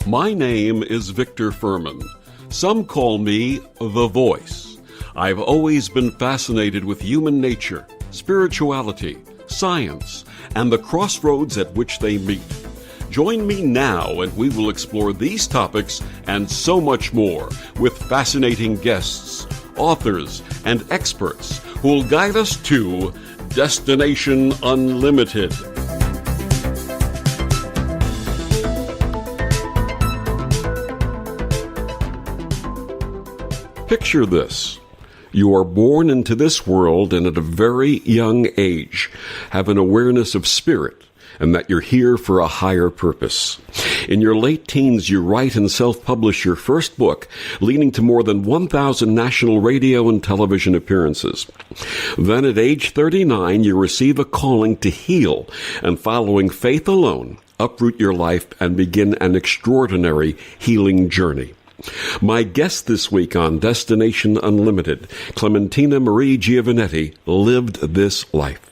My name is Victor Furman. Some call me The Voice. I've always been fascinated with human nature, spirituality, science, and the crossroads at which they meet. Join me now and we will explore these topics and so much more with fascinating guests, authors, and experts who will guide us to Destination Unlimited. Picture this. You are born into this world and at a very young age have an awareness of spirit and that you're here for a higher purpose. In your late teens, you write and self-publish your first book, leading to more than 1,000 national radio and television appearances. Then at age 39, you receive a calling to heal, and following faith alone, uproot your life and begin an extraordinary healing journey. My guest this week on Destination Unlimited, Clementina Marie Giovannetti, lived this life.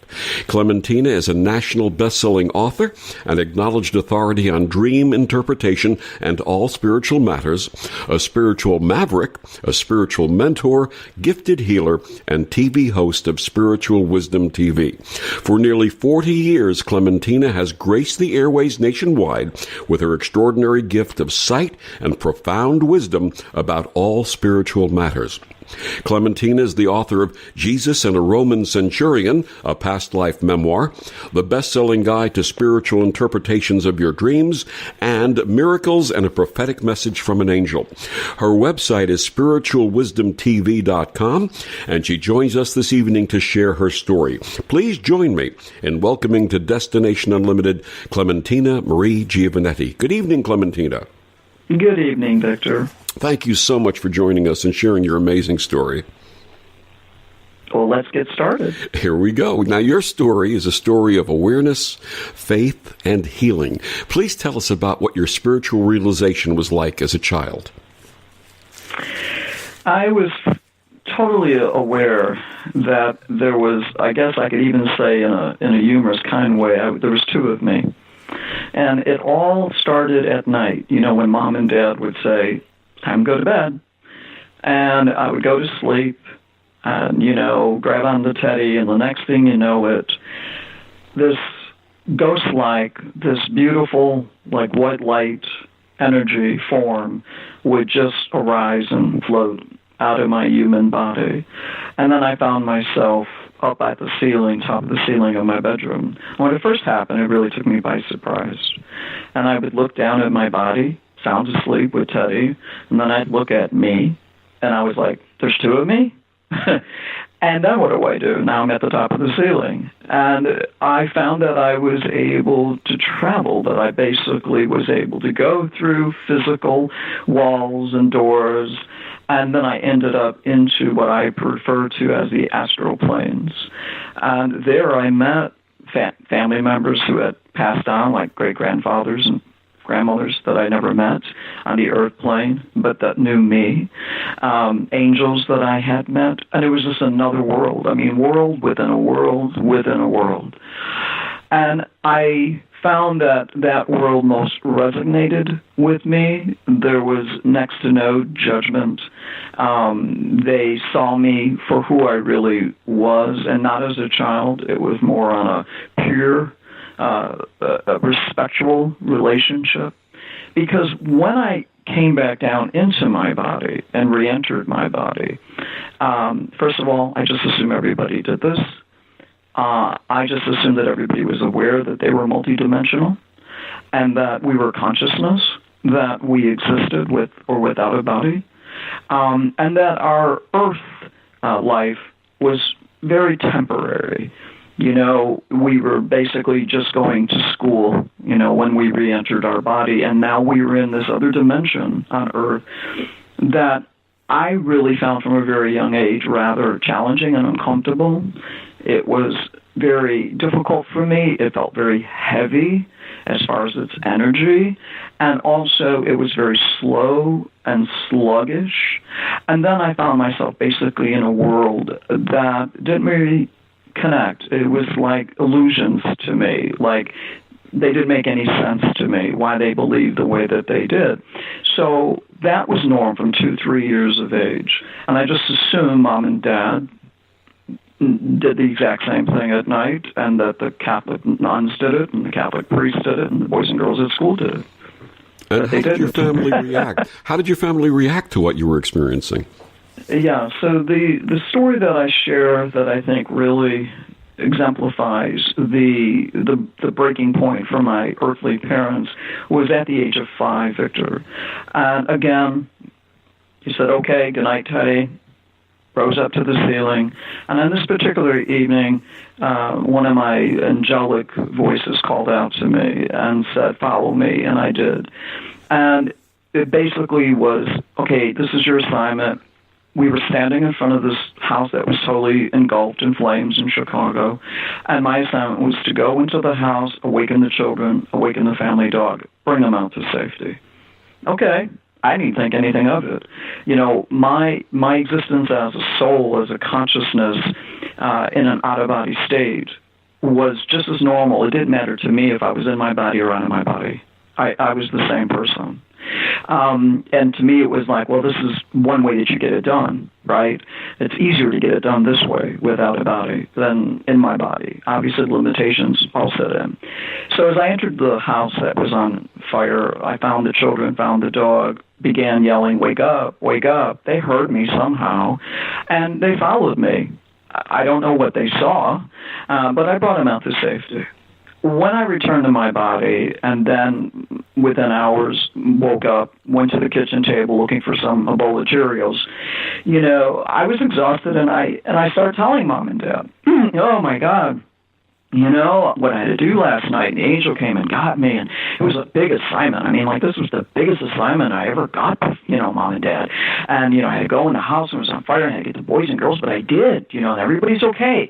Clementina is a national best-selling author, an acknowledged authority on dream interpretation and all spiritual matters, a spiritual maverick, a spiritual mentor, gifted healer, and TV host of Spiritual Wisdom TV. For nearly 40 years, Clementina has graced the airways nationwide with her extraordinary gift of sight and profound wisdom about all spiritual matters. Clementina is the author of Jesus and a Roman Centurion, a past life memoir, the best-selling guide to spiritual interpretations of your dreams, and Miracles and a Prophetic Message from an Angel. Her website is spiritualwisdomtv.com, and she joins us this evening to share her story. Please join me in welcoming to Destination Unlimited, Clementina Marie Giovannetti. Good evening, Clementina. Good evening, Victor. Thank you so much for joining us and sharing your amazing story. Well, let's get started. Here we go. Now, your story is a story of awareness, faith, and healing. Please tell us about what your spiritual realization was like as a child. I was totally aware that there was, I guess I could even say in a humorous kind of way, there was two of me. And it all started at night, when Mom and Dad would say, time to go to bed. And I would go to sleep and, grab on the teddy, and the next thing you know it, this ghost-like, this beautiful, like white light energy form would just arise and float out of my human body. And then I found myself up at the ceiling, top of the ceiling of my bedroom. When it first happened, it really took me by surprise. And I would look down at my body, sound asleep with Teddy, and then I'd look at me, and I was like, there's two of me? And then what do I do? Now I'm at the top of the ceiling. And I found that I was able to travel, that I basically was able to go through physical walls and doors, and then I ended up into what I refer to as the astral planes. And there I met family members who had passed on, like great-grandfathers and grandmothers that I never met on the earth plane, but that knew me, angels that I had met, and it was just another world. I mean, world within a world within a world. And I found that world most resonated with me. There was next to no judgment. They saw me for who I really was, and not as a child. It was more on a pure, a respectful relationship. Because when I came back down into my body and re-entered my body, first of all, I just assume everybody did this. I just assumed that everybody was aware that they were multidimensional and that we were consciousness, that we existed with or without a body, and that our earth life was very temporary. We were basically just going to school, when we re-entered our body, and now we were in this other dimension on Earth that I really found from a very young age rather challenging and uncomfortable. It was very difficult for me. It felt very heavy as far as its energy, and also it was very slow and sluggish. And then I found myself basically in a world that didn't really connect. It was like illusions to me. Like, they didn't make any sense to me why they believed the way that they did. So that was norm from 2, 3 years of age. And I just assumed mom and dad did the exact same thing at night, and that the Catholic nuns did it, and the Catholic priests did it, and the boys and girls at school did it. And how did your family react? How did your family react to what you were experiencing? Yeah, so the story that I share that I think really exemplifies the breaking point for my earthly parents was at the age of 5, Victor. And again, he said, "Okay, good night, Teddy." Rose up to the ceiling, and on this particular evening, one of my angelic voices called out to me and said, "Follow me," and I did. And it basically was, okay, this is your assignment. We were standing in front of this house that was totally engulfed in flames in Chicago, and my assignment was to go into the house, awaken the children, awaken the family dog, bring them out to safety. Okay. I didn't think anything of it. You know, my existence as a soul, as a consciousness in an out-of-body state was just as normal. It didn't matter to me if I was in my body or out of my body. I was the same person. And to me, it was like, well, this is one way that you get it done, right? It's easier to get it done this way without a body than in my body. Obviously, limitations all set in. So as I entered the house that was on fire, I found the children, found the dog, began yelling, "Wake up, wake up." They heard me somehow, and they followed me. I don't know what they saw, but I brought them out to safety. When I returned to my body, and then within hours woke up, went to the kitchen table looking for a bowl of Cheerios, you know, I was exhausted, and I started telling mom and dad, "Oh my God, you know, what I had to do last night, and the angel came and got me, and it was a big assignment. I mean, like, this was the biggest assignment I ever got, you know, mom and dad. And, you know, I had to go in the house, and it was on fire, and I had to get the boys and girls, but I did, you know, and everybody's okay."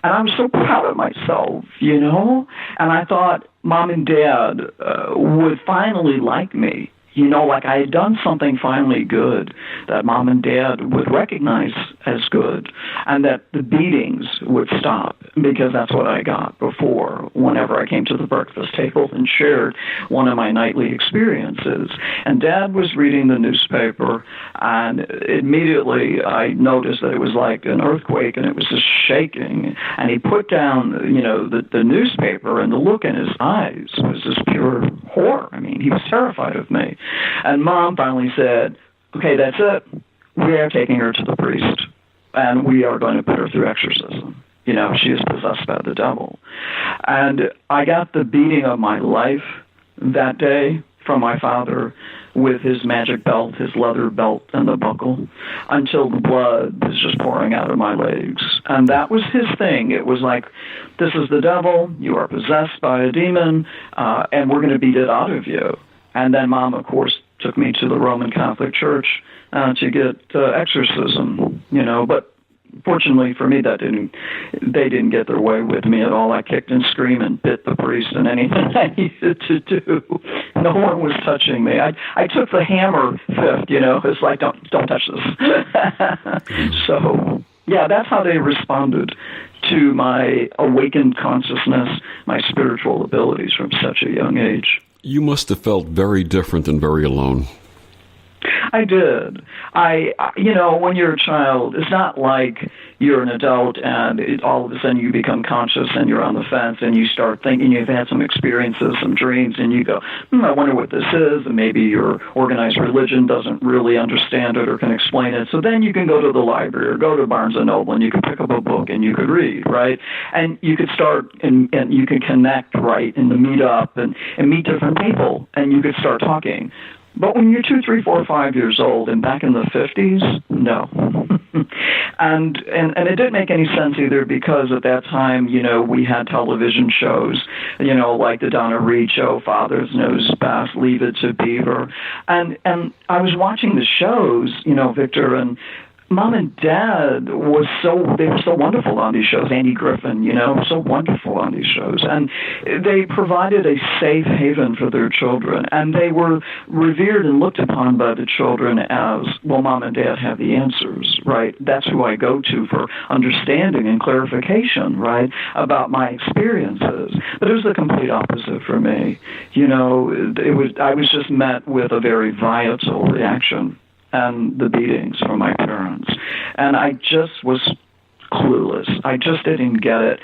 And I'm so proud of myself, you know? And I thought mom and dad would finally like me. You know, like I had done something finally good that mom and dad would recognize as good, and that the beatings would stop, because that's what I got before whenever I came to the breakfast table and shared one of my nightly experiences. And Dad was reading the newspaper, and immediately I noticed that it was like an earthquake, and it was just shaking. And he put down, you know, the newspaper, and the look in his eyes was just pure horror. I mean, he was terrified of me. And Mom finally said, "Okay, that's it. We are taking her to the priest, and we are going to put her through exorcism. You know, she is possessed by the devil." And I got the beating of my life that day from my father with his magic belt, his leather belt, and the buckle, until the blood was just pouring out of my legs. And that was his thing. It was like, this is the devil, you are possessed by a demon, and we're going to beat it out of you. And then Mom, of course, took me to the Roman Catholic Church to get exorcism, you know. But fortunately for me, they didn't get their way with me at all. I kicked and screamed and bit the priest and anything I needed to do. No one was touching me. I took the hammer fifth, you know. It's like, don't touch this. So, yeah, that's how they responded to my awakened consciousness, my spiritual abilities from such a young age. You must have felt very different and very alone. I did. You know, when you're a child, it's not like you're an adult and all of a sudden you become conscious and you're on the fence and you start thinking you've had some experiences, some dreams, and you go, I wonder what this is, and maybe your organized religion doesn't really understand it or can explain it. So then you can go to the library or go to Barnes & Noble and you can pick up a book and you could read, right? And you could start and you can connect, right, and meet up and meet different people, and you could start talking. But when you're 2, 3, 4, 5 years old and back in the 50s, no. and it didn't make any sense either, because at that time, you know, we had television shows, you know, like the Donna Reed show, Father's Knows Best, Leave It to Beaver. And I was watching the shows, you know, Victor, and Mom and Dad they were so wonderful on these shows. Andy Griffin, so wonderful on these shows. And they provided a safe haven for their children. And they were revered and looked upon by the children as, well, Mom and Dad have the answers, right? That's who I go to for understanding and clarification, right, about my experiences. But it was the complete opposite for me. I was just met with a very volatile reaction and the beatings from my parents. And I just was clueless. I just didn't get it.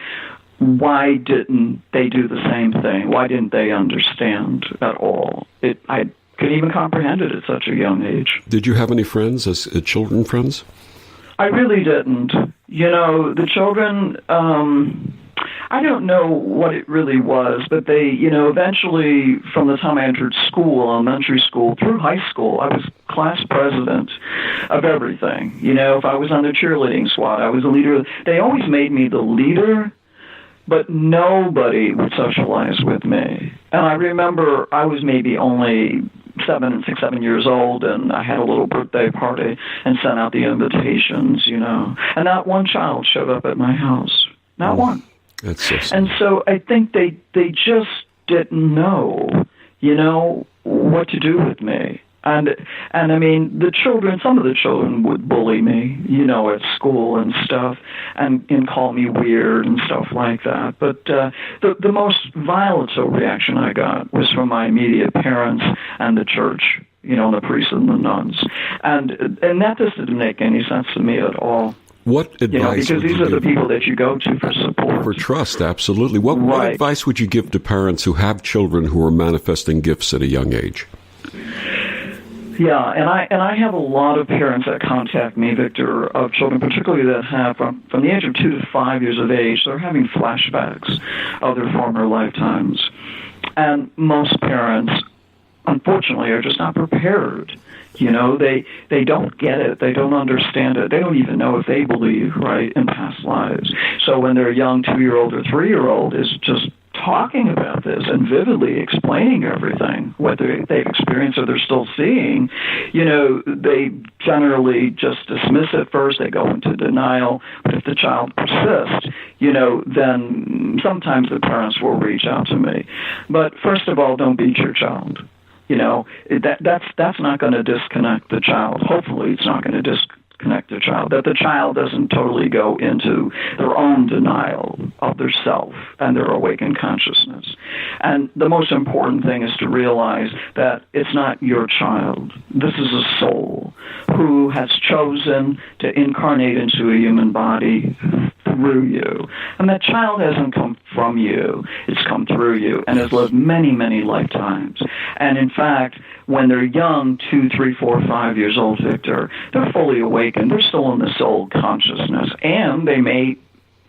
Why didn't they do the same thing? Why didn't they understand at all? I couldn't even comprehend it at such a young age. Did you have any friends, as children friends? I really didn't. The children, I don't know what it really was, but they, eventually, from the time I entered school, elementary school, through high school, I was class president of everything. If I was on the cheerleading squad, I was a leader. They always made me the leader, but nobody would socialize with me. And I remember I was maybe only 7 years old, and I had a little birthday party and sent out the invitations, and not one child showed up at my house. Not one. That's so sad. And so I think they just didn't know, what to do with me. And I mean, some of the children would bully me, at school and stuff, and call me weird and stuff like that. But the most volatile reaction I got was from my immediate parents and the church, the priests and the nuns. And that just didn't make any sense to me at all. What advice because these are the people that you go to for support. For trust, absolutely. What advice would you give to parents who have children who are manifesting gifts at a young age? Yeah, and I have a lot of parents that contact me, Victor, of children, particularly that have from the age of 2 to 5 years of age, they're having flashbacks of their former lifetimes. And most parents, unfortunately, are just not prepared. They don't get it. They don't understand it. They don't even know if they believe, right, in past lives. So when their young 2-year-old or 3-year-old is just talking about this and vividly explaining everything, whether they've experienced or they're still seeing, they generally just dismiss it first. They go into denial. But if the child persists, then sometimes the parents will reach out to me. But first of all, don't beat your child. That's not going to disconnect the child. Hopefully, it's not going to disconnect the child. That the child doesn't totally go into their own denial of their self and their awakened consciousness. And the most important thing is to realize that it's not your child. This is a soul who has chosen to incarnate into a human body through you. And that child hasn't come from you. It's come through you and has lived many, many lifetimes. And in fact, when they're young, 2, 3, 4, 5 years old, Victor, they're fully awakened. They're still in the soul consciousness. And they may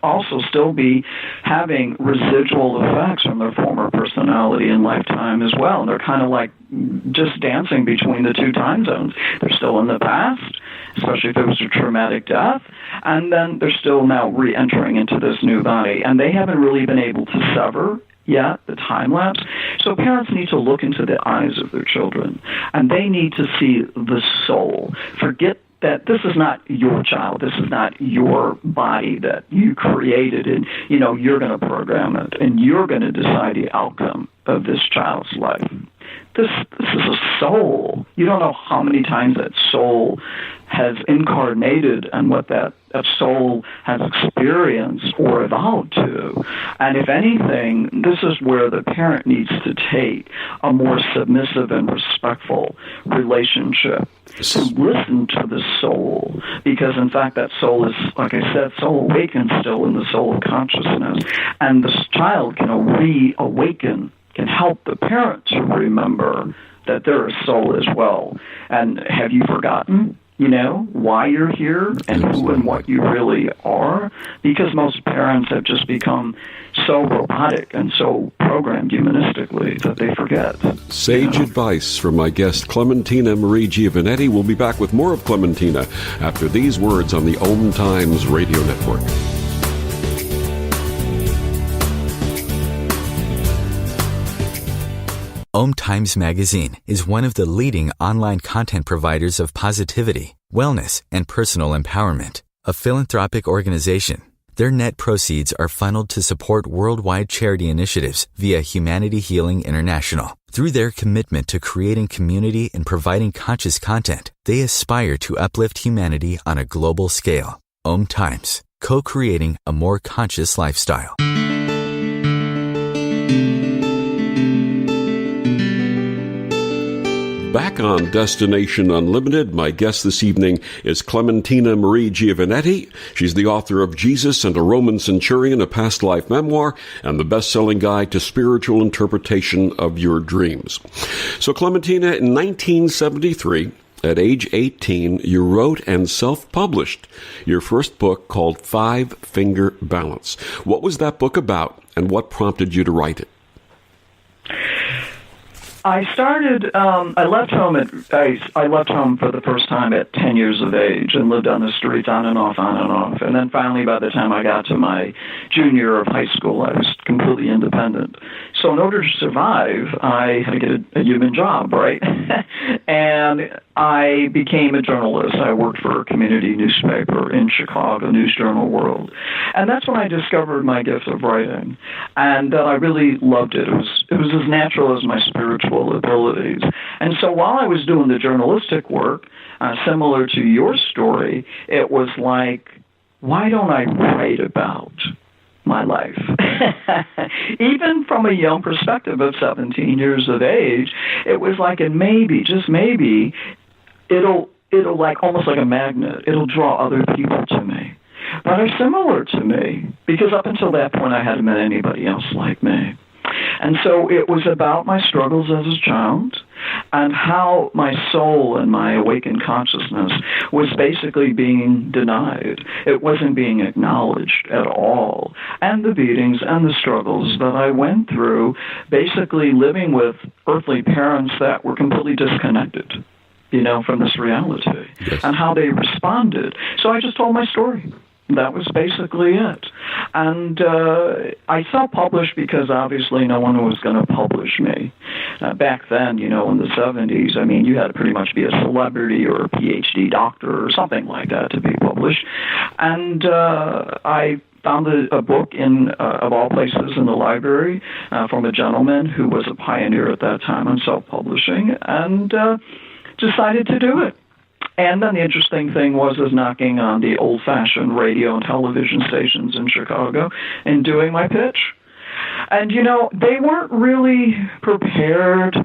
also still be having residual effects from their former personality in lifetime as well. And they're kind of like just dancing between the two time zones. They're still in the past, especially if it was a traumatic death, and then they're still now re-entering into this new body. And they haven't really been able to sever yet the time lapse. So parents need to look into the eyes of their children, and they need to see the soul. Forget that this is not your child. This is not your body that you created, and you're going to program it, and you're going to decide the outcome of this child's life. This is a soul. You don't know how many times that soul has incarnated and what that soul has experienced or evolved to. And if anything, this is where the parent needs to take a more submissive and respectful relationship to listen to the soul. Because, in fact, that soul is, like I said, soul awakened still in the soul of consciousness. And this child can reawaken, can help the parent to remember that they're a soul as well. And have you forgotten, why you're here and who and what you really are? Because most parents have just become so robotic and so programmed humanistically that they forget. Sage advice from my guest, Clementina Marie Giovannetti. We'll be back with more of Clementina after these words on the OMTimes radio network. OMTimes Magazine is one of the leading online content providers of positivity, wellness, and personal empowerment. A philanthropic organization, their net proceeds are funneled to support worldwide charity initiatives via Humanity Healing International. Through their commitment to creating community and providing conscious content, they aspire to uplift humanity on a global scale. OMTimes, co-creating a more conscious lifestyle. Back on Destination Unlimited, my guest this evening is Clementina Marie Giovannetti. She's the author of Jesus and a Roman Centurion, a past life memoir, and the best-selling guide to spiritual interpretation of your dreams. So, Clementina, in 1973, at age 18, you wrote and self-published your first book called Five Finger Balance. What was that book about, and what prompted you to write it? I started. I left home I left home for the first time at 10 years of age and lived on the streets on and off. And then finally, by the time I got to my junior year of high school, I was completely independent. So in order to survive, I had to get a human job, right? And I became a journalist. I worked for a community newspaper in Chicago, News Journal World. And that's when I discovered my gift of writing. And I really loved it. It was as natural as my spiritual abilities. And so while I was doing the journalistic work, similar to your story, it was like, why don't I write about my life? Even from a young perspective of 17 years of age, it was like, and maybe, just maybe, it'll like almost like a magnet. It'll draw other people to me that are similar to me, because up until that point I hadn't met anybody else like me. And so it was about my struggles as a child and how my soul and my awakened consciousness was basically being denied. It wasn't being acknowledged at all. And the beatings and the struggles that I went through, basically living with earthly parents that were completely disconnected, from this reality, yes, and how they responded. So I just told my story. That was basically it. And I self-published because obviously no one was going to publish me. Back then, in the 70s, you had to pretty much be a celebrity or a PhD doctor or something like that to be published. And I found a book of all places in the library from a gentleman who was a pioneer at that time in self-publishing, and decided to do it. And then the interesting thing was knocking on the old-fashioned radio and television stations in Chicago and doing my pitch. And, they weren't really prepared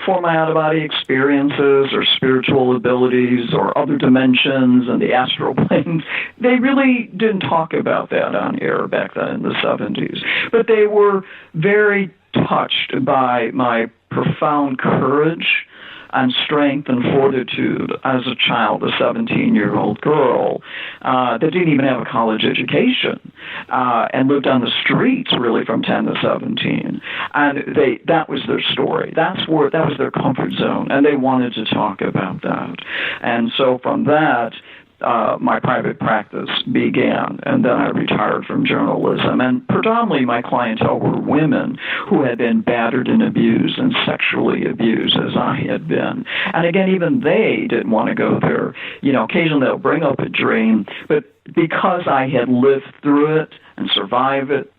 for my out-of-body experiences or spiritual abilities or other dimensions and the astral planes. They really didn't talk about that on air back then in the 70s. But they were very touched by my profound courage and strength and fortitude as a child, a 17-year-old girl that didn't even have a college education and lived on the streets really from 10 to 17. And that was their story. That was their comfort zone, and they wanted to talk about that. And so from that, my private practice began, and then I retired from journalism. And predominantly my clientele were women who had been battered and abused and sexually abused as I had been. And again, even they didn't want to go there. Occasionally they'll bring up a dream, but because I had lived through it and survived it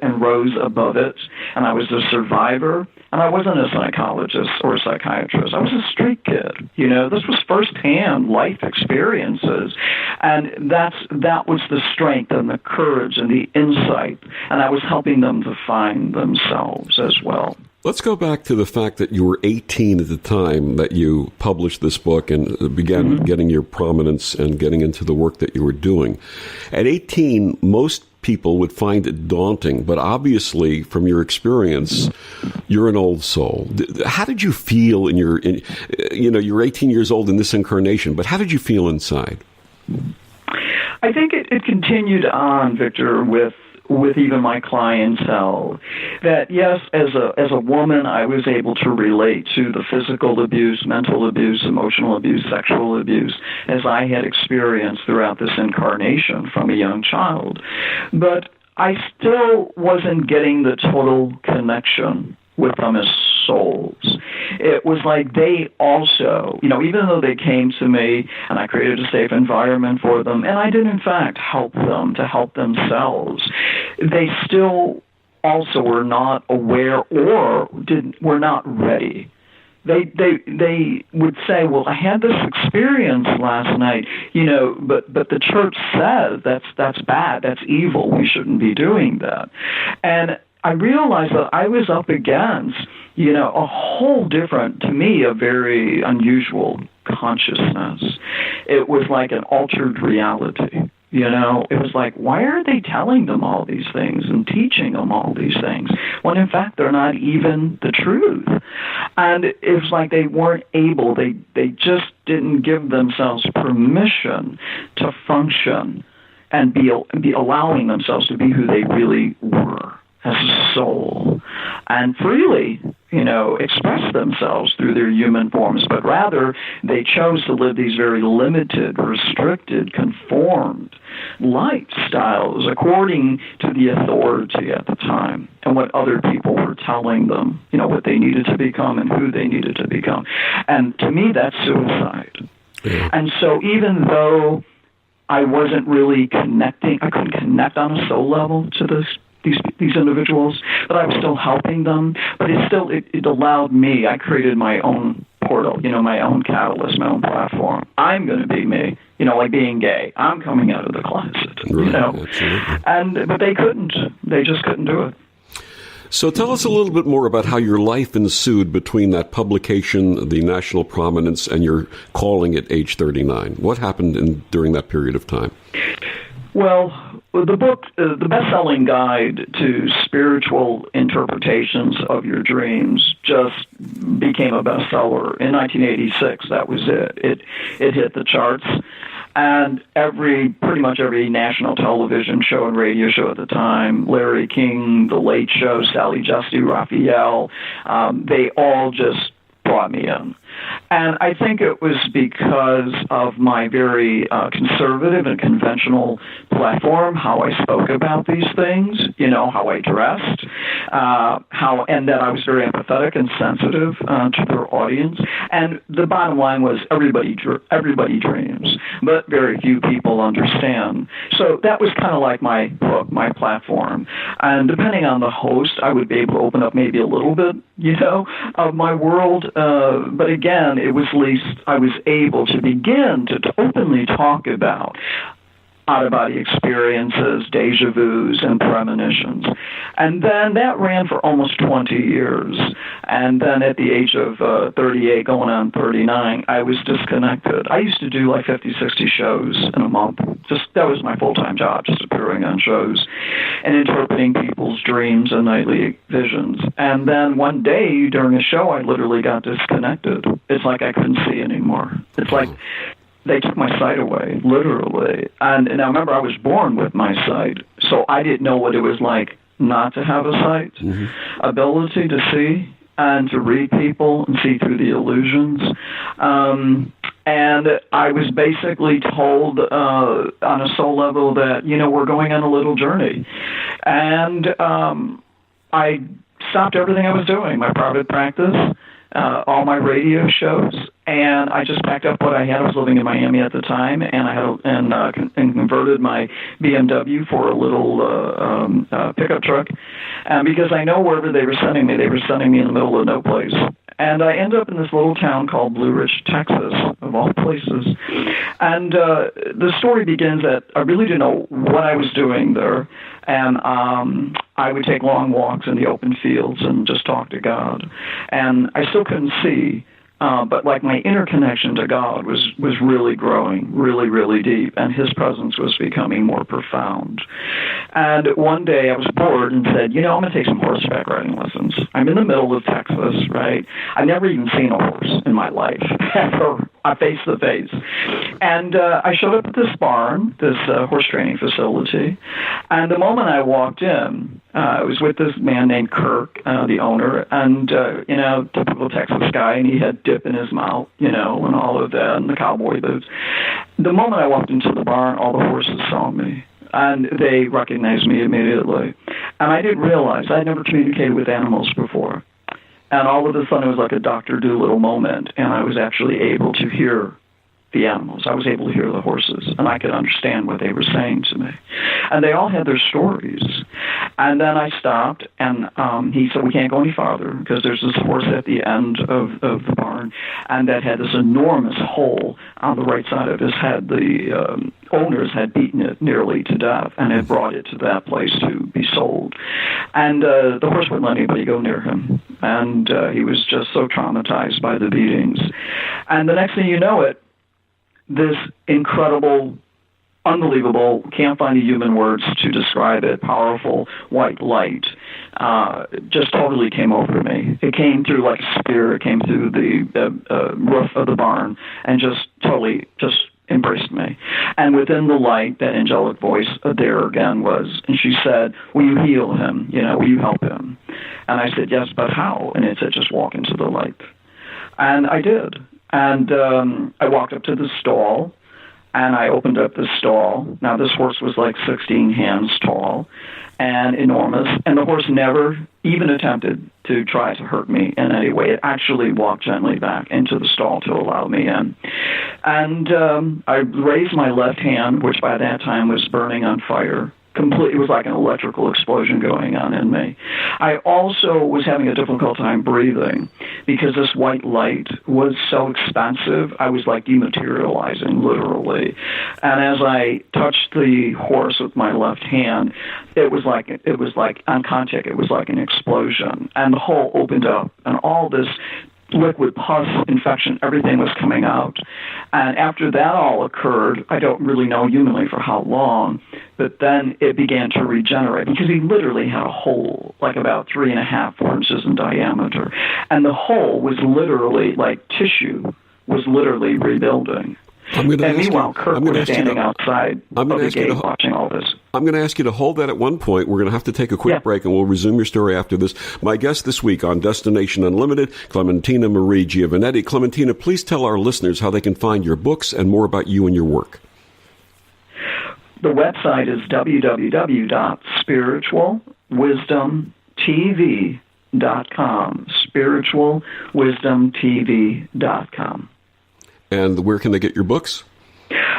and rose above it, and I was a survivor, and I wasn't a psychologist or a psychiatrist. I was a street kid. This was firsthand life experiences, and that was the strength and the courage and the insight, and I was helping them to find themselves as well. Let's go back to the fact that you were 18 at the time that you published this book and began getting your prominence and getting into the work that you were doing. At 18, most people would find it daunting, but obviously, from your experience, you're an old soul. How did you feel you're 18 years old in this incarnation, but how did you feel inside? I think it continued on, Victor, with even my clientele, that yes, as a woman, I was able to relate to the physical abuse, mental abuse, emotional abuse, sexual abuse, as I had experienced throughout this incarnation from a young child. But I still wasn't getting the total connection with them as souls. it was like they also, even though they came to me and I created a safe environment for them, and I did in fact help them to help themselves, they still also were not aware or were not ready. They would say, well, I had this experience last night, but the church says that's bad, that's evil, we shouldn't be doing that. And I realized that I was up against, a whole different, to me, a very unusual consciousness. It was like an altered reality. It was like, why are they telling them all these things and teaching them all these things when, in fact, they're not even the truth? And it was like they weren't able, they just didn't give themselves permission to function and be allowing themselves to be who they really were as a soul and freely, express themselves through their human forms, but rather they chose to live these very limited, restricted, conformed lifestyles according to the authority at the time and what other people were telling them, what they needed to become and who they needed to become. And to me, that's suicide. Yeah. And so even though I wasn't really connecting, I couldn't connect on a soul level to these individuals, but I was still helping them. But it allowed me. I created my own portal, my own catalyst, my own platform. I'm going to be me, like being gay. I'm coming out of the closet, Absolutely. But they couldn't. They just couldn't do it. So tell us a little bit more about how your life ensued between that publication, the national prominence, and your calling at age 39. What happened during that period of time? Well, the book, the best-selling guide to spiritual interpretations of your dreams, just became a bestseller in 1986. That was it. It hit the charts. And pretty much every national television show and radio show at the time, Larry King, The Late Show, Sally Jesse, Raphael, they all just brought me in. And I think it was because of my very conservative and conventional platform, how I spoke about these things, how I dressed, and that I was very empathetic and sensitive to their audience. And the bottom line was everybody dreams, but very few people understand. So that was kind of like my book, my platform. And depending on the host, I would be able to open up maybe a little bit, of my world. But again, it was at least I was able to begin to openly talk about out-of-body experiences, deja vus, and premonitions. And then that ran for almost 20 years. And then at the age of 38, going on 39, I was disconnected. I used to do like 50, 60 shows in a month. That was my full-time job, just appearing on shows and interpreting people's dreams and nightly visions. And then one day during a show, I literally got disconnected. It's like I couldn't see anymore. It's like they took my sight away, literally. And I remember I was born with my sight, so I didn't know what it was like not to have a sight, ability to see and to read people and see through the illusions. And I was basically told on a soul level that, we're going on a little journey. And I stopped everything I was doing, my private practice, all my radio shows, and I just packed up what I had. I was living in Miami at the time, and I had and converted my BMW for a little pickup truck, because I know wherever they were sending me in the middle of no place. And I ended up in this little town called Blue Ridge, Texas, of all places. And the story begins that I really didn't know what I was doing there. And I would take long walks in the open fields and just talk to God. And I still couldn't see, but like my interconnection to God was really growing, really, really deep. And his presence was becoming more profound. And one day I was bored and said, I'm going to take some horseback riding lessons. I'm in the middle of Texas, right? I've never even seen a horse in my life, ever, face to face. And I showed up at this barn, this horse training facility. And the moment I walked in, I was with this man named Kirk, the owner, and, typical Texas guy, and he had dip in his mouth, and all of that, and the cowboy boots. The moment I walked into the barn, all the horses saw me. And they recognized me immediately. And I didn't realize I'd never communicated with animals before. And all of a sudden, it was like a Dr. Dolittle moment, and I was actually able to hear the animals. I was able to hear the horses, and I could understand what they were saying to me. And they all had their stories. And then I stopped, and he said, we can't go any farther, because there's this horse at the end of the barn, and that had this enormous hole on the right side of his head. The owners had beaten it nearly to death and had brought it to that place to be sold. And the horse wouldn't let anybody go near him. And he was just so traumatized by the beatings. And the next thing you know it, this incredible, unbelievable, can't find the human words to describe it, powerful white light just totally came over me. It came through like a spear. It came through the roof of the barn and just totally just embraced me. And within the light, that angelic voice there again was, and she said, will you heal him? Will you help him? And I said, yes, but how? And it said, just walk into the light. And I did. And I walked up to the stall, and I opened up the stall. Now, this horse was like 16 hands tall and enormous, and the horse never even attempted to try to hurt me in any way. It actually walked gently back into the stall to allow me in. And I raised my left hand, which by that time was burning on fire. It was like an electrical explosion going on in me. I also was having a difficult time breathing because this white light was so expansive. I was like dematerializing, literally. And as I touched the horse with my left hand, it was like on contact, it was like an explosion. And the hole opened up, and all this liquid pus infection, everything was coming out. And after that all occurred, I don't really know humanly for how long, but then it began to regenerate because he literally had a hole like about 3.5 inches in diameter. And the hole was literally like tissue was literally rebuilding. And meanwhile, Kirk was standing outside of the gate watching all this. I'm going to ask you to hold that at one point. We're going to have to take a quick break, and we'll resume your story after this. My guest this week on Destination Unlimited, Clementina Marie Giovannetti. Clementina, please tell our listeners how they can find your books and more about you and your work. The website is www.spiritualwisdomtv.com. Spiritualwisdomtv.com. And where can they get your books?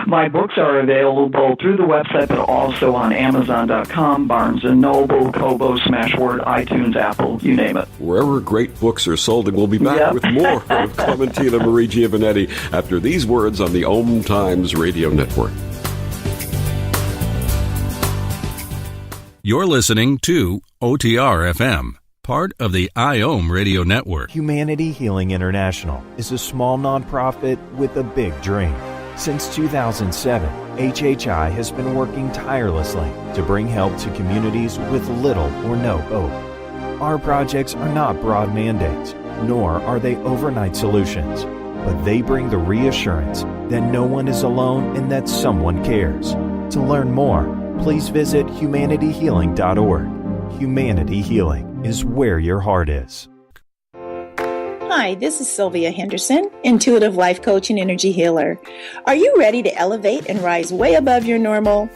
My books are available through the website, but also on Amazon.com, Barnes & Noble, Kobo, Smashword, iTunes, Apple, you name it. Wherever great books are sold, and we'll be back with more of Clementina Marie Giovannetti after these words on the OMTimes Radio Network. You're listening to OTR FM, part of the IOM Radio Network. Humanity Healing International is a small nonprofit with a big dream. Since 2007, HHI has been working tirelessly to bring help to communities with little or no hope. Our projects are not broad mandates, nor are they overnight solutions, but they bring the reassurance that no one is alone and that someone cares. To learn more, please visit humanityhealing.org. Humanity Healing is where your heart is. Hi, this is Sylvia Henderson, intuitive life coach and energy healer. Are you ready to elevate and rise way above your normal?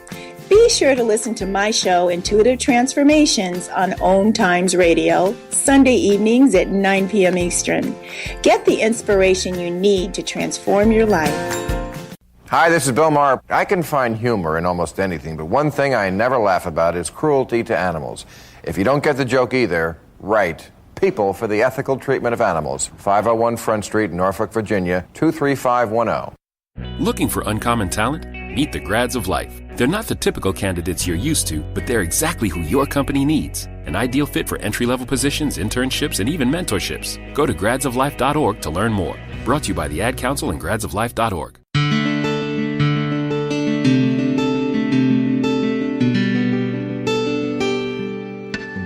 Be sure to listen to my show, Intuitive Transformations, on OMTimes Radio, Sunday evenings at 9 p.m. Eastern. Get the inspiration you need to transform your life. Hi, this is Bill Maher. I can find humor in almost anything, but one thing I never laugh about is cruelty to animals. If you don't get the joke either, write People for the Ethical Treatment of Animals, 501 Front Street, Norfolk, Virginia, 23510. Looking for uncommon talent? Meet the Grads of Life. They're not the typical candidates you're used to, but they're exactly who your company needs. An ideal fit for entry-level positions, internships, and even mentorships. Go to gradsoflife.org to learn more. Brought to you by the Ad Council and gradsoflife.org.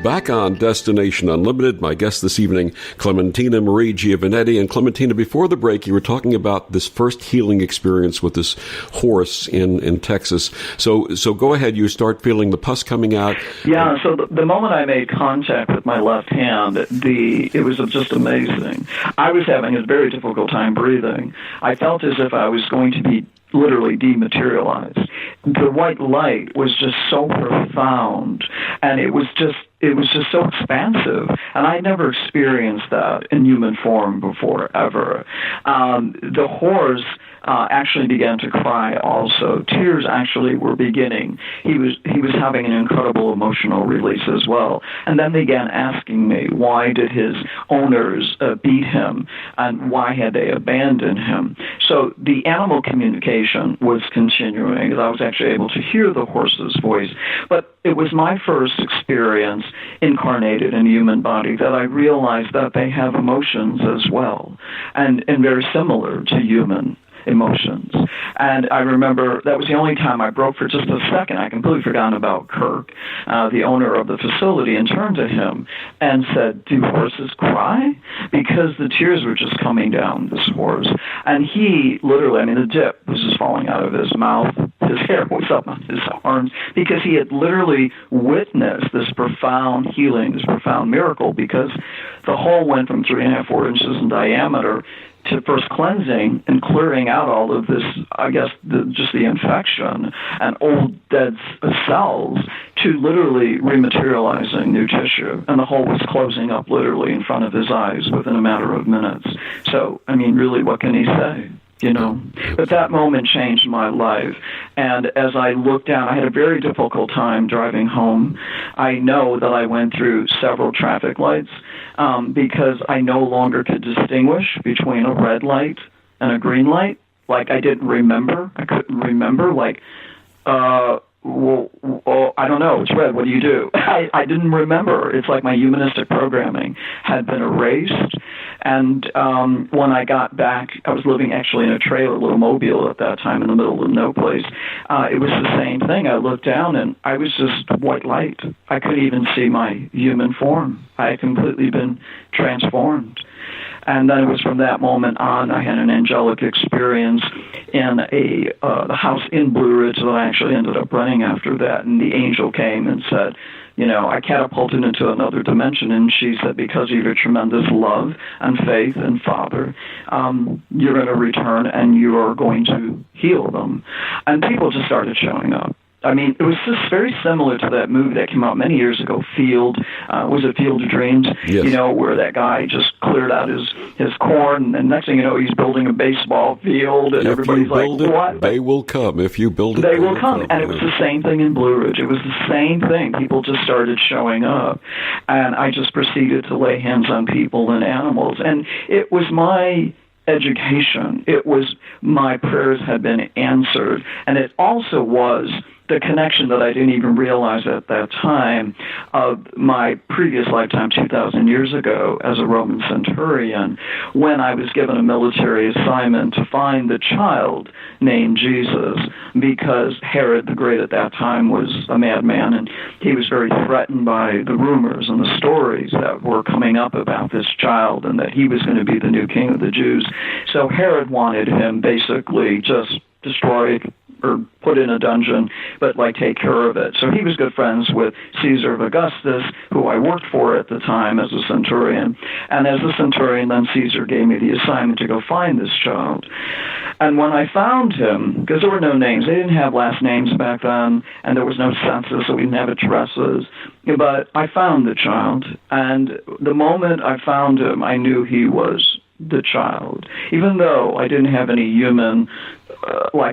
Back on Destination Unlimited, my guest this evening, Clementina Marie Giovannetti. And Clementina, before the break, you were talking about this first healing experience with this horse in Texas. So go ahead. You start feeling the pus coming out. Yeah. So the moment I made contact with my left hand, it was just amazing. I was having a very difficult time breathing. I felt as if I was going to be literally dematerialized. The white light was just so profound, and it was just it was just so expansive, and I never experienced that in human form before, ever. The horse actually began to cry also. Tears actually were beginning. He was having an incredible emotional release as well. And then began asking me, why did his owners beat him, and why had they abandoned him? So the animal communication was continuing. I was actually able to hear the horse's voice. But it was my first experience incarnated in a human body that I realized that they have emotions as well, and very similar to human emotions. And I remember that was the only time I broke for just a second. I completely forgotten about Kirk, the owner of the facility, and turned to him and said, do horses cry? Because the tears were just coming down this horse. And he literally, the dip was just falling out of his mouth. His hair was up on his arms because he had literally witnessed this profound healing, this profound miracle, because the hole went from 3.5, 4 inches in diameter to first cleansing and clearing out all of this, I guess, just the infection and old dead cells, to literally rematerializing new tissue. And the hole was closing up literally in front of his eyes within a matter of minutes. So, really, what can he say? But that moment changed my life. And as I looked down, I had a very difficult time driving home. I know that I went through several traffic lights because I no longer could distinguish between a red light and a green light. Like, I didn't remember. I couldn't remember. I don't know. It's red. What do you do? I didn't remember. It's like my humanistic programming had been erased. And when I got back, I was living actually in a trailer, little mobile at that time, in the middle of no place. It was the same thing. I looked down, and I was just white light. I couldn't even see my human form. I had completely been transformed. And then it was from that moment on, I had an angelic experience in the house in Blue Ridge that I actually ended up running after that. And the angel came and said, I catapulted into another dimension. And she said, because of your tremendous love and faith and Father, you're going to return and you are going to heal them. And people just started showing up. It was just very similar to that movie that came out many years ago, Field. Was it Field of Dreams? Yes. Where that guy just cleared out his corn, and next thing you know, he's building a baseball field, and everybody's like, what? They will come. If you build it, they will come. And it was the same thing in Blue Ridge. It was the same thing. People just started showing up, and I just proceeded to lay hands on people and animals. And it was my education. It was my prayers had been answered, and it also was the connection that I didn't even realize at that time of my previous lifetime 2,000 years ago as a Roman centurion, when I was given a military assignment to find the child named Jesus, because Herod the Great at that time was a madman, and he was very threatened by the rumors and the stories that were coming up about this child and that he was going to be the new king of the Jews. So Herod wanted him basically just destroyed or put in a dungeon, but take care of it. So he was good friends with Caesar of Augustus, who I worked for at the time as a centurion. And as a centurion, then Caesar gave me the assignment to go find this child. And when I found him, because there were no names, they didn't have last names back then, and there was no census, so we didn't have addresses. But I found the child, and the moment I found him, I knew he was the child, even though I didn't have any human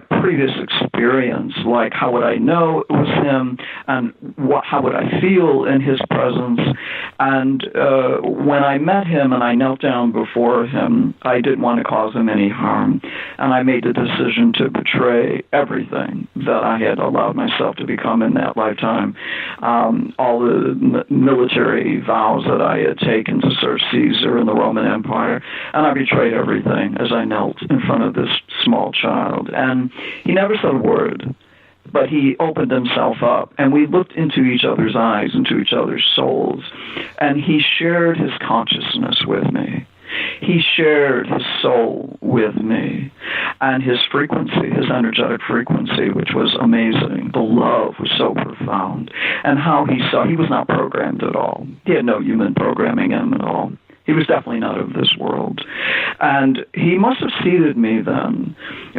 previous experience. How would I know it was him, and how would I feel in his presence? And when I met him and I knelt down before him, I didn't want to cause him any harm, and I made the decision to betray everything that I had allowed myself to become in that lifetime, all the military vows that I had taken to serve Caesar and the Roman Empire, and I betrayed everything as I knelt in front of this small child. And he never said a word, but he opened himself up, and we looked into each other's eyes, into each other's souls, and he shared his consciousness with me. He shared his soul with me, and his frequency, his energetic frequency, which was amazing. The love was so profound, and how he saw, he was not programmed at all. He had no human programming in him at all. He was definitely not of this world. And he must have seated me then,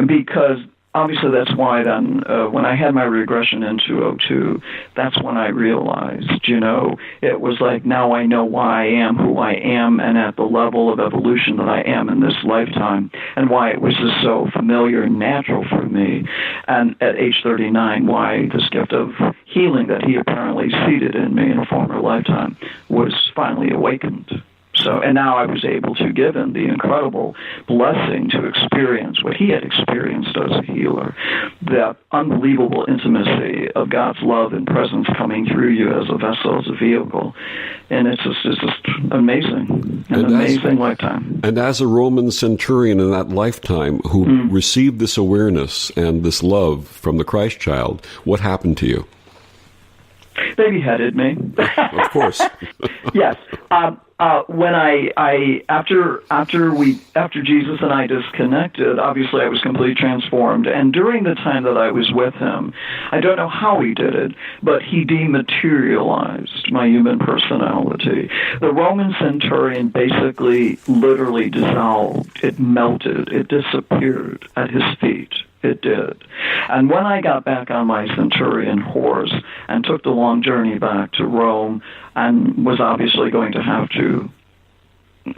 because obviously that's why then when I had my regression in 202, that's when I realized, it was like, now I know why I am who I am and at the level of evolution that I am in this lifetime, and why it was just so familiar and natural for me. And at age 39, why this gift of healing that he apparently seeded in me in a former lifetime was finally awakened. So, and now I was able to give him the incredible blessing to experience what he had experienced as a healer, that unbelievable intimacy of God's love and presence coming through you as a vessel, as a vehicle. And it's just amazing, an amazing lifetime. And as a Roman centurion in that lifetime who received this awareness and this love from the Christ child, what happened to you? They beheaded me. Of course. Yes. When after Jesus and I disconnected, obviously I was completely transformed. And during the time that I was with him, I don't know how he did it, but he dematerialized my human personality. The Roman centurion basically literally dissolved. It melted. It disappeared at his feet. It did. And when I got back on my centurion horse and took the long journey back to Rome and was obviously going to have to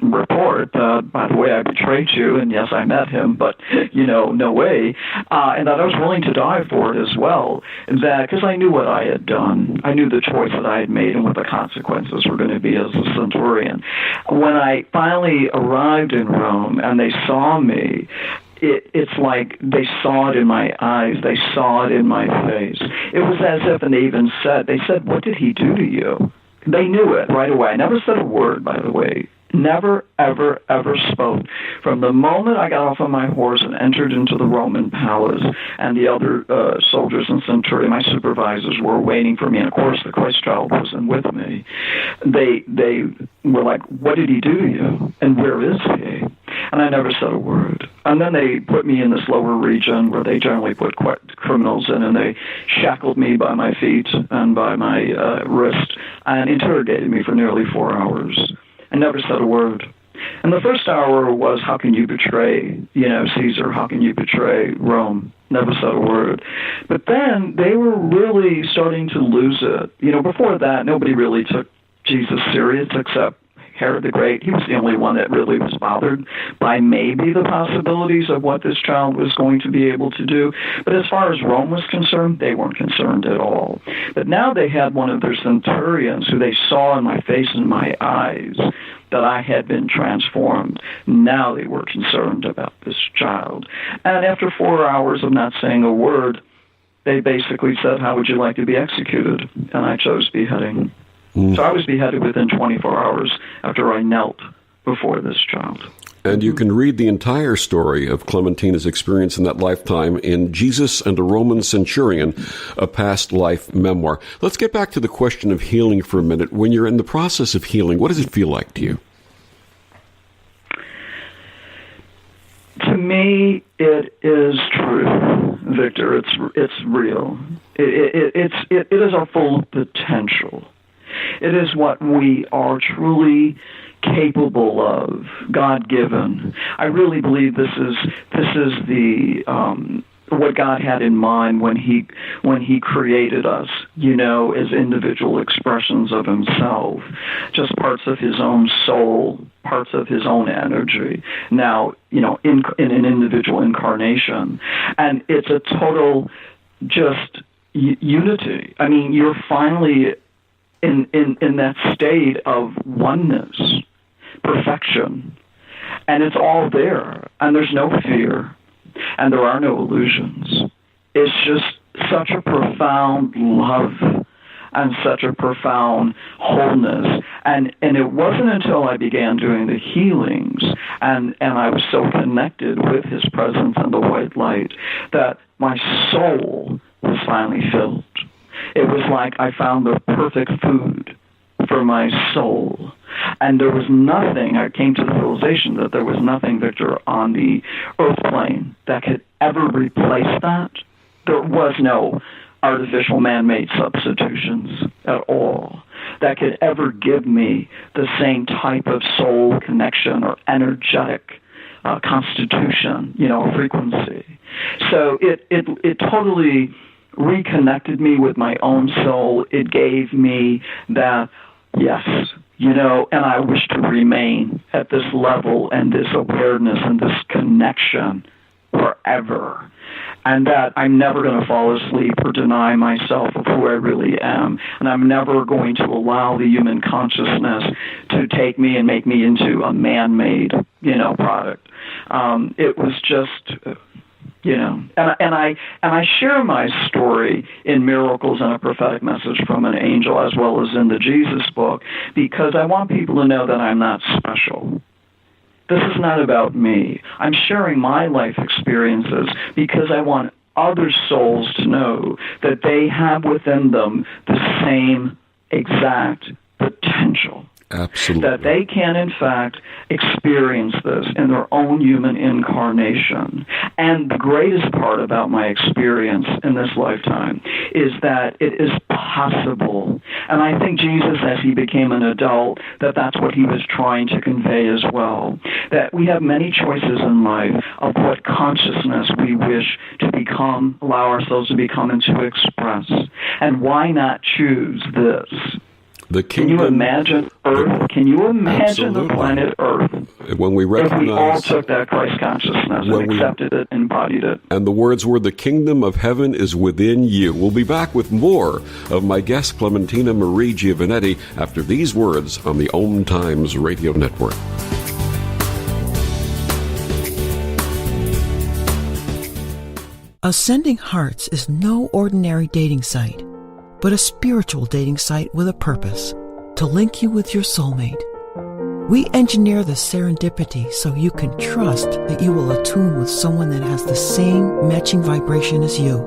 report that, by the way, I betrayed you, and yes, I met him, but, no way, and that I was willing to die for it as well, that because I knew what I had done. I knew the choice that I had made and what the consequences were going to be as a centurion. When I finally arrived in Rome and they saw me, it's like they saw it in my eyes. They saw it in my face. It was as if, and they said, what did he do to you? They knew it right away. I never said a word, by the way. Never, ever, ever spoke. From the moment I got off of my horse and entered into the Roman palace, and the other soldiers and centurion, my supervisors, were waiting for me, and of course the Christ child wasn't with me, they were like, what did he do to you? And where is he? And I never said a word. And then they put me in this lower region where they generally put criminals in, and they shackled me by my feet and by my wrist and interrogated me for nearly 4 hours. I never said a word. And the first hour was, how can you betray, Caesar? How can you betray Rome? Never said a word. But then they were really starting to lose it. Before that, nobody really took Jesus serious except Herod the Great. He was the only one that really was bothered by maybe the possibilities of what this child was going to be able to do. But as far as Rome was concerned, they weren't concerned at all. But now they had one of their centurions who they saw in my face and my eyes that I had been transformed. Now they were concerned about this child. And after 4 hours of not saying a word, they basically said, how would you like to be executed? And I chose beheading. So I was beheaded within 24 hours after I knelt before this child. And you can read the entire story of Clementina's experience in that lifetime in Jesus and a Roman Centurion, a past life memoir. Let's get back to the question of healing for a minute. When you're in the process of healing, what does it feel like to you? To me, it is true, Victor. It's real. It is our full potential. It is what we are truly capable of, God-given. I really believe this is the what God had in mind when He created us, as individual expressions of Himself, just parts of His own soul, parts of His own energy. Now, in an individual incarnation, and it's a total just unity. I mean, you're finally in that state of oneness, perfection, and it's all there, and there's no fear, and there are no illusions. It's just such a profound love and such a profound wholeness, and it wasn't until I began doing the healings and I was so connected with His presence and the white light that my soul was finally filled. It was like I found the perfect food for my soul. And there was nothing, I came to the realization that there was nothing, Victor, on the earth plane that could ever replace that. There was no artificial man-made substitutions at all that could ever give me the same type of soul connection or energetic constitution, a frequency. So it totally reconnected me with my own soul. It gave me that, yes, and I wish to remain at this level and this awareness and this connection forever. And that I'm never going to fall asleep or deny myself of who I really am. And I'm never going to allow the human consciousness to take me and make me into a man-made, product. It was just, and I share my story in Miracles and a Prophetic Message from an Angel, as well as in the Jesus book, because I want people to know that I'm not special. This is not about me. I'm sharing my life experiences because I want other souls to know that they have within them the same exact potential. Absolutely. That they can, in fact, experience this in their own human incarnation. And the greatest part about my experience in this lifetime is that it is possible. And I think Jesus, as he became an adult, that's what he was trying to convey as well. That we have many choices in life of what consciousness we wish to become, allow ourselves to become and to express. And why not choose this? The kingdom, can you imagine Earth? Can you imagine the planet Earth? When we recognize, if we all took that Christ consciousness and accepted it, embodied it. And the words were, "The kingdom of heaven is within you." We'll be back with more of my guest, Clementina Marie Giovannetti, after these words on the OMTimes Radio Network. Ascending Hearts is no ordinary dating site, but a spiritual dating site with a purpose, to link you with your soulmate. We engineer the serendipity so you can trust that you will attune with someone that has the same matching vibration as you.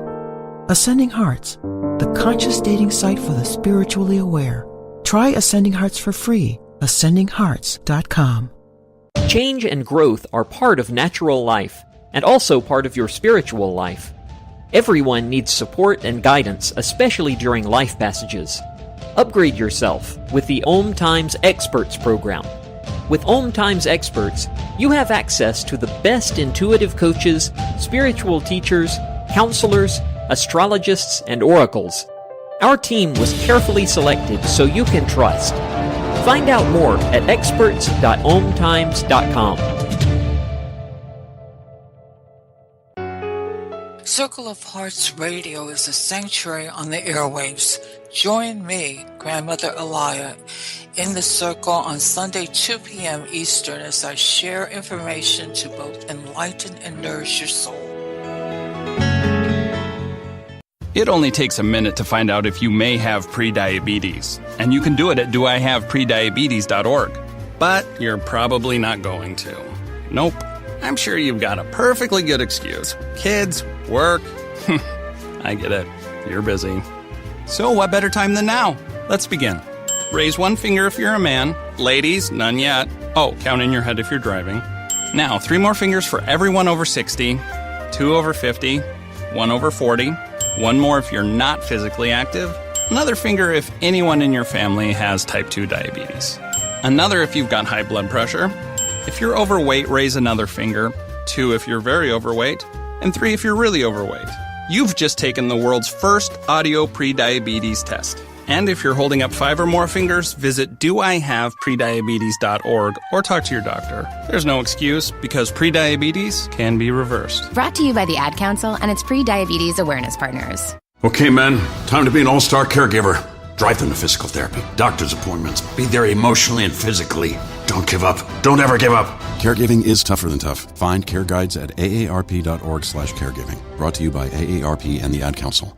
Ascending Hearts, the conscious dating site for the spiritually aware. Try Ascending Hearts for free. AscendingHearts.com. Change and growth are part of natural life, and also part of your spiritual life. Everyone needs support and guidance, especially during life passages. Upgrade yourself with the OMTimes Experts program. With OMTimes Experts, you have access to the best intuitive coaches, spiritual teachers, counselors, astrologists, and oracles. Our team was carefully selected so you can trust. Find out more at experts.omtimes.com. Circle of Hearts Radio is a sanctuary on the airwaves. Join me, Grandmother Elia, in the circle on Sunday 2 p.m. Eastern as I share information to both enlighten and nourish your soul. It only takes a minute to find out if you may have prediabetes, and you can do it at doihaveprediabetes.org. But you're probably not going to. Nope. I'm sure you've got a perfectly good excuse. Kids, work. I get it. You're busy. So what better time than now? Let's begin. Raise one finger if you're a man. Ladies, none yet. Oh, count in your head if you're driving. Now, 3 more fingers for everyone over 60, 2 over 50, 1 over 40, 1 more if you're not physically active, another finger if anyone in your family has type 2 diabetes, another if you've got high blood pressure. If you're overweight, raise another finger, 2 if you're very overweight, and 3 if you're really overweight. You've just taken the world's first audio prediabetes test. And if you're holding up 5 or more fingers, visit doihaveprediabetes.org or talk to your doctor. There's no excuse, because prediabetes can be reversed. Brought to you by the Ad Council and its pre-diabetes awareness partners. Okay, men, time to be an all-star caregiver. Drive them to physical therapy, doctor's appointments, be there emotionally and physically. Don't give up. Don't ever give up. Caregiving is tougher than tough. Find care guides at aarp.org/caregiving. Brought to you by AARP and the Ad Council.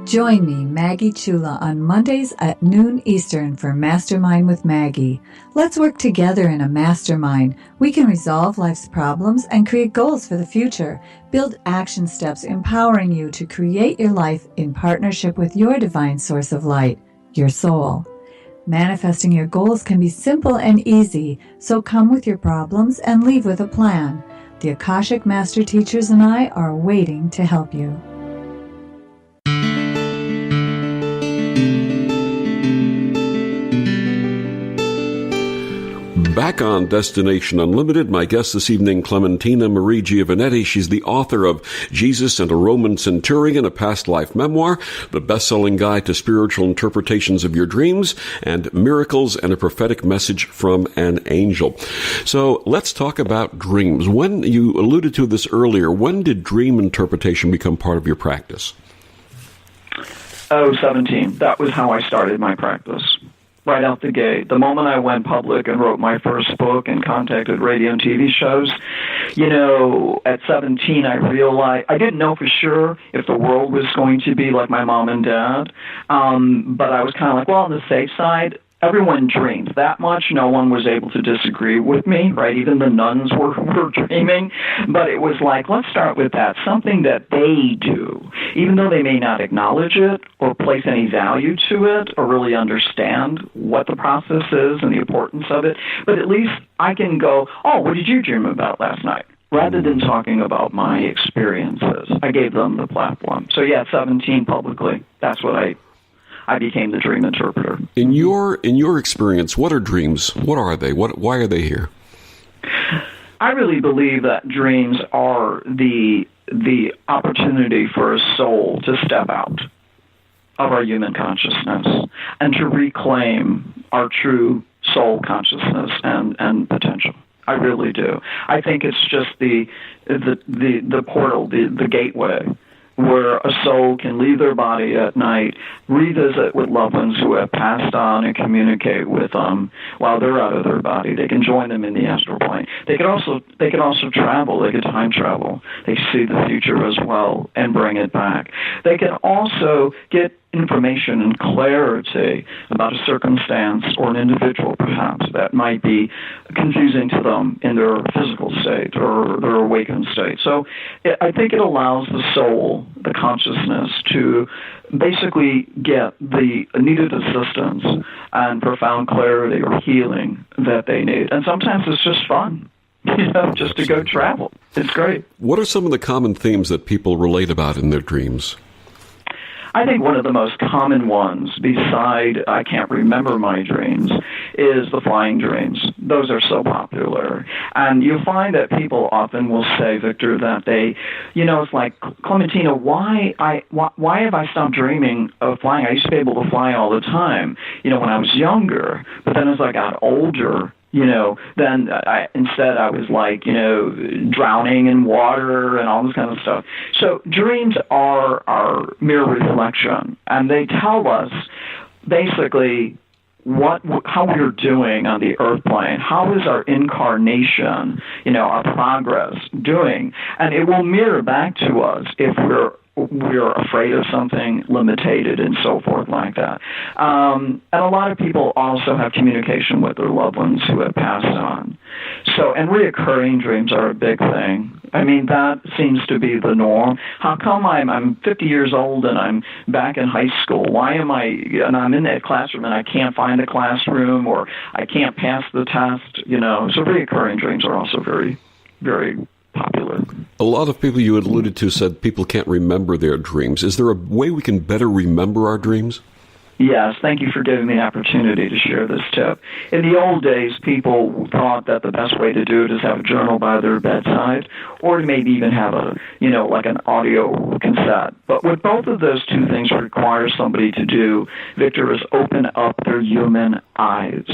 Join me, Maggie Chula, on Mondays at noon Eastern for Mastermind with Maggie. Let's work together in a mastermind. We can resolve life's problems and create goals for the future. Build action steps empowering you to create your life in partnership with your divine source of light, your soul. Manifesting your goals can be simple and easy, so come with your problems and leave with a plan. The Akashic Master Teachers and I are waiting to help you. Back on Destination Unlimited, my guest this evening, Clementina Marie Giovannetti. She's the author of Jesus and a Roman Centurion, a past life memoir, the best-selling guide to spiritual interpretations of your dreams, and Miracles and a Prophetic Message from an Angel. So let's talk about dreams. When you alluded to this earlier, when did dream interpretation become part of your practice? 17. That was how I started my practice. Right out the gate. The moment I went public and wrote my first book and contacted radio and TV shows, at 17 I realized, I didn't know for sure if the world was going to be like my mom and dad, but I was kind of like, well, on the safe side, everyone dreams that much. No one was able to disagree with me, right? Even the nuns were dreaming. But it was like, let's start with that. Something that they do, even though they may not acknowledge it or place any value to it or really understand what the process is and the importance of it. But at least I can go, oh, what did you dream about last night? Rather than talking about my experiences. I gave them the platform. So yeah, 17 publicly. That's what I became the dream interpreter. In your experience, what are dreams? What are they? Why are they here? I really believe that dreams are the opportunity for a soul to step out of our human consciousness and to reclaim our true soul consciousness and potential. I really do. I think it's just the portal, the gateway, where a soul can leave their body at night, revisit with loved ones who have passed on, and communicate with them while they're out of their body. They can join them in the astral plane. They could also travel. They could time travel. They could see the future as well and bring it back. They can also get information and clarity about a circumstance or an individual, perhaps, that might be confusing to them in their physical state or their awakened state. So I think it allows the soul, the consciousness, to basically get the needed assistance and profound clarity or healing that they need. And sometimes it's just fun, just to go travel. It's great. What are some of the common themes that people relate about in their dreams? I think one of the most common ones, beside I can't remember my dreams, is the flying dreams. Those are so popular. And you find that people often will say, Victor, that they, it's like, Clementina, why have I stopped dreaming of flying? I used to be able to fly all the time, when I was younger. But then as I got older, then instead I was like, drowning in water and all this kind of stuff. So dreams are our mirror reflection, and they tell us basically how we're doing on the earth plane. How is our incarnation, our progress doing? And it will mirror back to us if we're afraid of something, limited, and so forth like that. And a lot of people also have communication with their loved ones who have passed on. So, and reoccurring dreams are a big thing. I mean, that seems to be the norm. How come I'm 50 years old and I'm back in high school? Why am and I'm in that classroom and I can't find a classroom, or I can't pass the test, So reoccurring dreams are also very, very popular. A lot of people you alluded to said people can't remember their dreams. Is there a way we can better remember our dreams? Yes, thank you for giving me the opportunity to share this tip. In the old days, people thought that the best way to do it is have a journal by their bedside, or to maybe even have like an audio cassette. But what both of those two things require somebody to do, Victor, is open up their human eyes.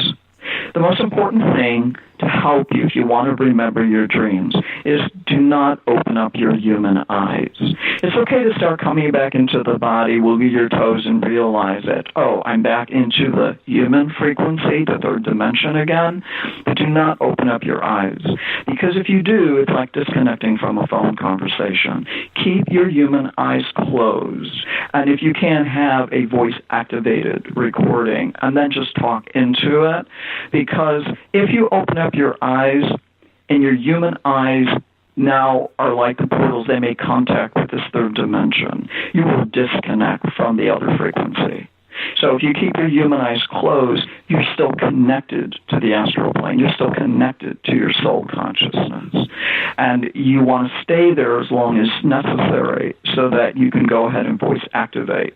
The most important thing to help you if you want to remember your dreams is do not open up your human eyes. It's okay to start coming back into the body, wiggle your toes, and realize that, I'm back into the human frequency, the third dimension again, but do not open up your eyes. Because if you do, it's like disconnecting from a phone conversation. Keep your human eyes closed. And if you can, have a voice-activated recording and then just talk into it. Because if you open up your eyes, and your human eyes now are like the portals, they make contact with this third dimension. You will disconnect from the other frequency. So if you keep your human eyes closed, you're still connected to the astral plane. You're still connected to your soul consciousness. And you want to stay there as long as necessary so that you can go ahead and voice activate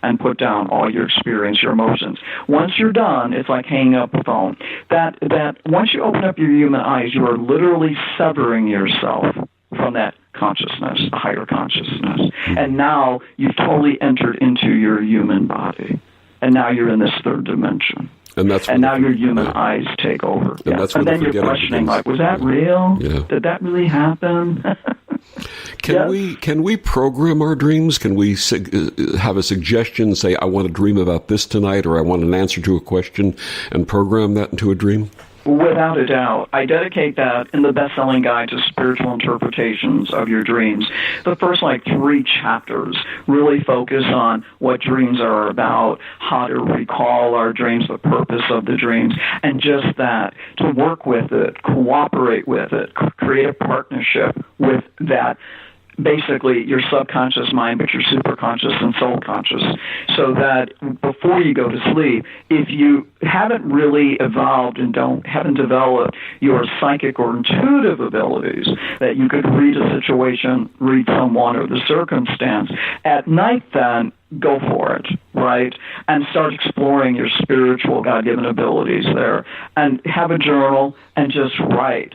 and put down all your experience, your emotions. Once you're done, it's like hanging up the phone. That once you open up your human eyes, you are literally severing yourself from that consciousness, the higher consciousness. And now you've totally entered into your human body. And now you're in this third dimension. And now your human eyes take over. And then you're questioning, like, was that real? Yeah. Did that really happen? Can we program our dreams? Can we have a suggestion, say, I want to dream about this tonight, or I want an answer to a question, and program that into a dream? Without a doubt. I dedicate that in the best-selling guide to spiritual interpretations of your dreams. The first, 3 chapters really focus on what dreams are about, how to recall our dreams, the purpose of the dreams, and just that, to work with it, cooperate with it, create a partnership with that, basically your subconscious mind, but your superconscious and soul conscious, so that before you go to sleep, if you haven't really evolved and haven't developed your psychic or intuitive abilities, that you could read a situation, read someone or the circumstance, at night then, go for it, right? And start exploring your spiritual God-given abilities there. And have a journal and just write.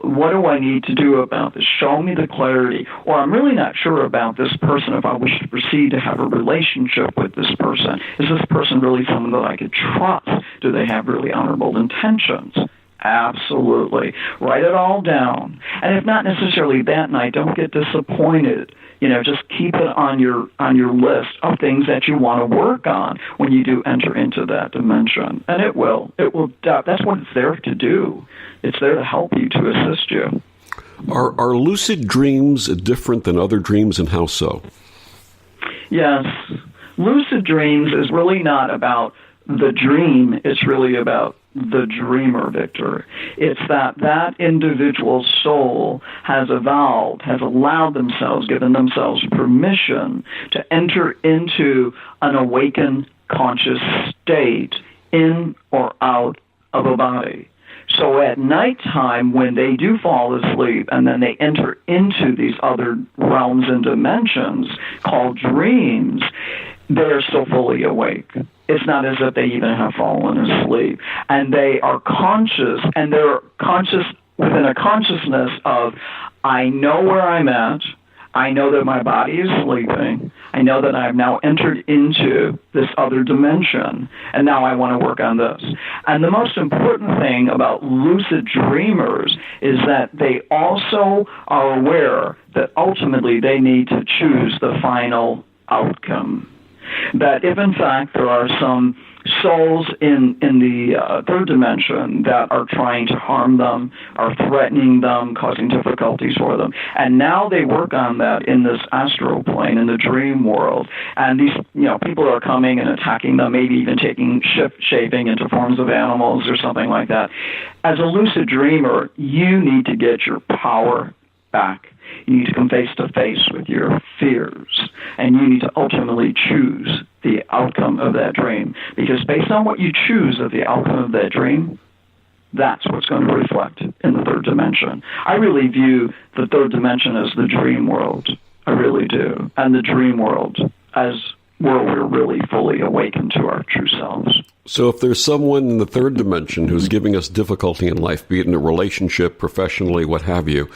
What do I need to do about this? Show me the clarity. Or I'm really not sure about this person if I wish to proceed to have a relationship with this person. Is this person really someone that I could trust? Do they have really honorable intentions? Absolutely. Write it all down. And if not necessarily that night, don't get disappointed. Just keep it on your list of things that you want to work on when you do enter into that dimension. And it will. That's what it's there to do. It's there to help you, to assist you. Are lucid dreams different than other dreams, and how so? Yes. Lucid dreams is really not about the dream. It's really about the dreamer, Victor. It's that individual soul has evolved, has allowed themselves, given themselves permission to enter into an awakened conscious state in or out of a body. So at nighttime, when they do fall asleep and then they enter into these other realms and dimensions called dreams, they're still fully awake. It's not as if they even have fallen asleep. And they are conscious, and they're conscious within a consciousness of, I know where I'm at, I know that my body is sleeping, I know that I've now entered into this other dimension, and now I want to work on this. And the most important thing about lucid dreamers is that they also are aware that ultimately they need to choose the final outcome. That if, in fact, there are some souls in the third dimension that are trying to harm them, are threatening them, causing difficulties for them, and now they work on that in this astral plane, in the dream world, and these people are coming and attacking them, maybe even shaping into forms of animals or something like that. As a lucid dreamer, you need to get your power back. You need to come face to face with your fears, and you need to ultimately choose the outcome of that dream. Because based on what you choose of the outcome of that dream, that's what's going to reflect in the third dimension. I really view the third dimension as the dream world. I really do. And the dream world as where we're really fully awakened to our true selves. So if there's someone in the third dimension who's giving us difficulty in life, be it in a relationship, professionally, what have you,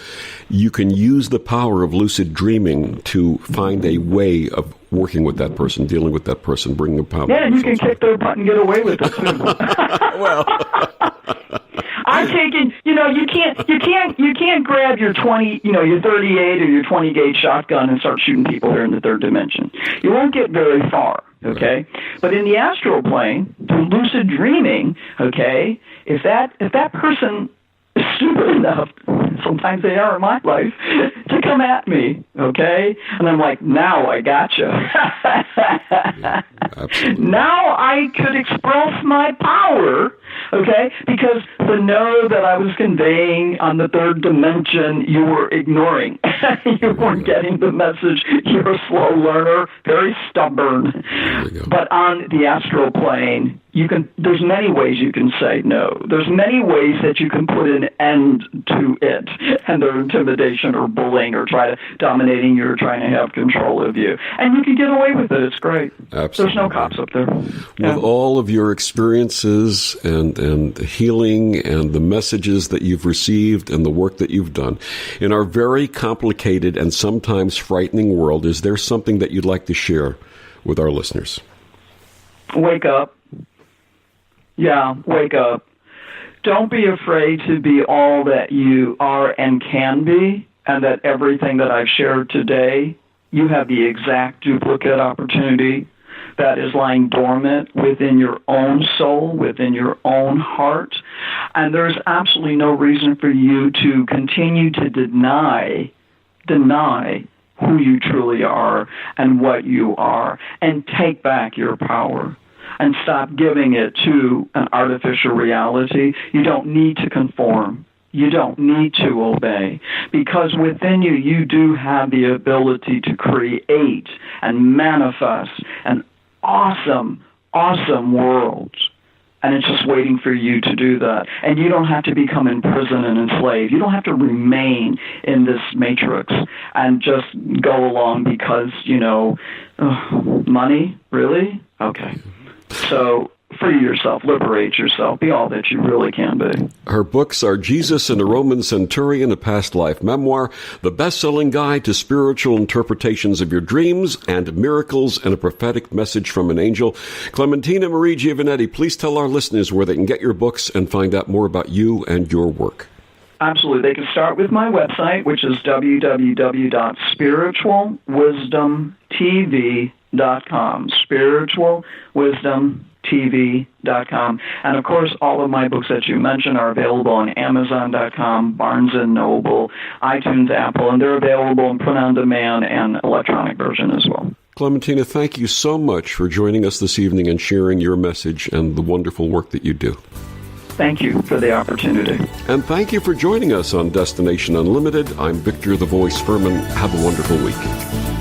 you can use the power of lucid dreaming to find a way of working with that person, dealing with that person, bringing them power. Yeah, you can kick their butt and get away with it too. Well, I'm taking, you can't grab your your 38 or your 20 gauge shotgun and start shooting people here in the third dimension. You won't get very far. Okay, but in the astral plane, through lucid dreaming, okay, if that person is stupid enough, sometimes they are in my life, to come at me, okay, and I'm like, now I gotcha. Yeah, absolutely. Now I could express my power, okay, because the no that I was conveying on the third dimension, you were ignoring. You weren't getting the message. You're a slow learner, very stubborn. But on the astral plane, there's many ways you can say no. There's many ways that you can put an end to it and their intimidation or bullying or dominating you or trying to have control of you. And you can get away with it. It's great. Absolutely. There's no cops up there. With all of your experiences and healing and the messages that you've received and the work that you've done, in our very complicated and sometimes frightening world, is there something that you'd like to share with our listeners? Wake up. Yeah, wake up. Don't be afraid to be all that you are and can be, and that everything that I've shared today, you have the exact duplicate opportunity that is lying dormant within your own soul, within your own heart. And there's absolutely no reason for you to continue to deny who you truly are and what you are, and take back your power. And stop giving it to an artificial reality. You don't need to conform. You don't need to obey. Because within you, you do have the ability to create and manifest an awesome, awesome world. And it's just waiting for you to do that. And you don't have to become imprisoned and enslaved. You don't have to remain in this matrix and just go along because, money? Really? Okay. So free yourself, liberate yourself, be all that you really can be. Her books are Jesus and a Roman Centurion, a past life memoir, the best-selling guide to spiritual interpretations of your dreams, and Miracles and a prophetic message from an angel. Clementina Marie Giovannetti, please tell our listeners where they can get your books and find out more about you and your work. Absolutely. They can start with my website, which is www.spiritualwisdomtv.com. spiritualwisdomtv.com. And, of course, all of my books that you mentioned are available on Amazon.com, Barnes & Noble, iTunes, Apple, and they're available in print-on-demand and electronic version as well. Clementina, thank you so much for joining us this evening and sharing your message and the wonderful work that you do. Thank you for the opportunity. And thank you for joining us on Destination Unlimited. I'm Victor the Voice Furman. Have a wonderful week.